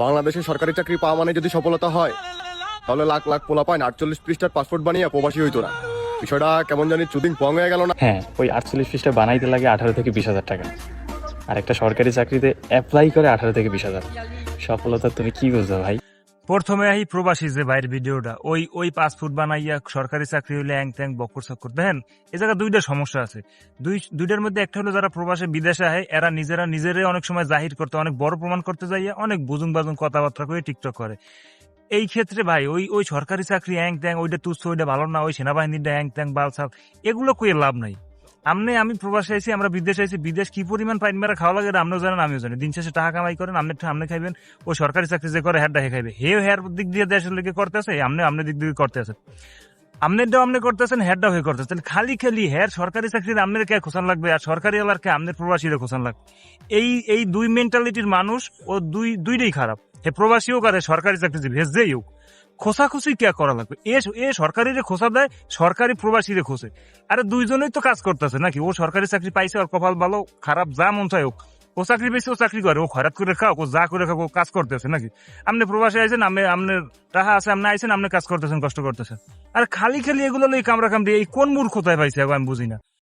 বাংলাদেশে সরকারি চাকরি পাওয়া মানে যদি সফলতা হয়, তাহলে লাখ লাখ পোলাপাইন 48 পৃষ্ঠার পাসপোর্ট বানিয়ে প্রবাসী হইতো না। বিষয়টা কেমন জানি চুদিং পং হয়ে গেল না? হ্যাঁ, ওই 48 পৃষ্ঠা বানাইতে লাগে 18 থেকে 20,000 টাকা, আর একটা সরকারি চাকরিতে অ্যাপ্লাই করে 18 থেকে 20,000। সফলতা তুমি কি বুঝো ভাই? প্রথমে এই প্রবাসী যে ভাইয়ের ভিডিওটা, ওই পাসপোর্ট বানাইয়া সরকারি চাকরি হইলে অ্যাং ট্যাং বকর চক্কর। দেখেন, এই জায়গায় দুইটা সমস্যা আছে। দুইটার মধ্যে একটা হলো যারা প্রবাসে বিদেশে আহে, এরা নিজেরাই অনেক সময় জাহির করতে, অনেক বড় প্রমাণ করতে যাইয়া অনেক বুজুং বাজুং কথাবার্তা করে টিকটক করে। এই ক্ষেত্রে ভাই ওই সরকারি চাকরি অ্যাং ট্যাং, ওইটা তুচ্ছ, ওইটা ভালো না, ওই সেনাবাহিনীটা অ্যাং ট্যাং বালসাল, এগুলো কইয়ে লাভ নাই। আমি প্রবাসে আইছি, আমরা বিদেশে আইছি, বিদেশ কি পরিমাণ পাইন মেরা খাওয়া লাগে আপনিও জানেন, আমিও জানি। দিন শেষে টাকা কামাই করেন, আপনি খাইবেন, ওই সরকারি চাকরি যে করে হ্যাঁ খাইবে। হেয়ার দিক দিয়ে দেশের লোকে করতেছে, আপনি দিক দিয়ে করতে আছে। আমনেরটাও আপনি করতেছেন, হেডটাও হয়ে করতেছেন। খালি হেয়ার সরকারি চাকরির আমনের কে খোঁচান লাগবে, আর সরকারি এলার কে আমনের প্রবাসীরা খোঁচান লাগবে। এই দুই মেন্টালিটির মানুষ ও দুইটাই খারাপ। হে প্রবাসীও করে, সরকারি চাকরিজীবী হে যেই হোক, খোঁচাখুচি কে করা লাগবে? এ সরকারি রে খোঁচা দেয়, সরকারি প্রবাসী রে খোঁচে। আরে দুইজনেই তো কাজ করতেছে নাকি? ও সরকারি চাকরি পাইছে, আর কপাল ভালো খারাপ যা মন চাই হোক, ও চাকরি পেয়েছে, ও চাকরি করে, ও খরাত করে খাও, ও যা করে খাও, ও কাজ করতেছে নাকি? আপনি প্রবাসী আইছেন, আপনার টাকা আছে, আপনি আইছেন, আপনি কাজ করতেছেন, কষ্ট করতেছেন। আর খালি এগুলো লই কামড়া কামড়ি, এই কোন মূর্খতায় পাইছে আমি বুঝি না।